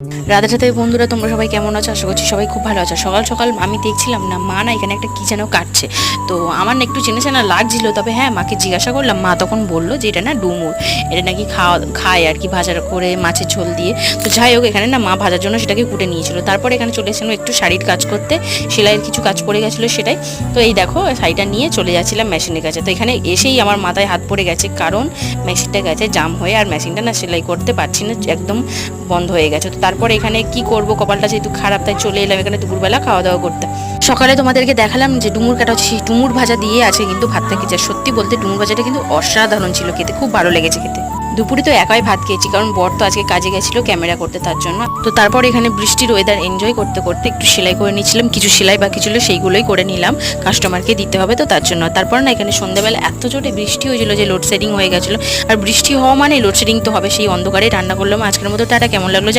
রাধে রাধে বন্ধুরা, তোমরা সবাই কেমন আছো? আশা করছি সবাই খুব ভালো আছো। সকাল সকাল আমি দেখছিলাম না মা না এখানে একটা কী যেন কাটছে, তো আমার না একটু চেনা চেনা লাগছিল। তবে হ্যাঁ, মাকে জিজ্ঞাসা করলাম, মা তখন বললো যে এটা না ডুমুর, এটা নাকি খায় আর কি, ভাজা করে মাছের ঝোল দিয়ে। তো যাই হোক, এখানে না মা ভাজার জন্য সেটাকে কুটে নিয়েছিল। তারপরে এখানে চলে এসেছিলাম একটু শাড়ির কাজ করতে, সেলাইয়ের কিছু কাজ পড়ে গেছিলো সেটাই। তো এই দেখো, শাড়িটা নিয়ে চলে যাচ্ছিলাম মেশিনের কাছে। তো এখানে এসেই আমার মাথায় হাত পড়ে গেছে, কারণ মেশিনটা গেছে জাম হয়ে, আর মেশিনটা না সেলাই করতে পারছি না, একদম বন্ধ হয়ে গেছে। তো তারপরে এখানে কি করব, কপালটা যেহেতু খারাপ, তাই চলে এলাম এখানে দুপুরবেলা খাওয়া দাওয়া করতে। সকালে তোমাদেরকে দেখালাম যে ডুমুর কাটা হচ্ছে, ডুমুর ভাজা দিয়ে আছে কিন্তু ভাতটা কি, সত্যি বলতে ডুমুর ভাজাটা কিন্তু অসাধারণ ছিল খেতে, খুব ভালো লেগেছে খেতে। দুপুরে তো একাই ভাত খেয়েছি, কারণ বর তো আজকে কাজে গেছিলো ক্যামেরা করতে, তার জন্য। তো তারপর এখানে বৃষ্টির ওয়েদার এনজয় করতে করতে একটু সেলাই করে নিচ্ছিলাম, কিছু সেলাই বাকি ছিল সেইগুলোই করে নিলাম, কাস্টমারকে দিতে হবে তো তার জন্য। তারপর না এখানে সন্ধ্যাবেলা এত জোরে বৃষ্টি হয়েছিল যে লোডশেডিং হয়ে গেছিলো, আর বৃষ্টি হওয়া মানে লোডশেডিং তো হবে, সেই অন্ধকারে রান্না করলাম। আজকের মতো টাটা, কেমন লাগলো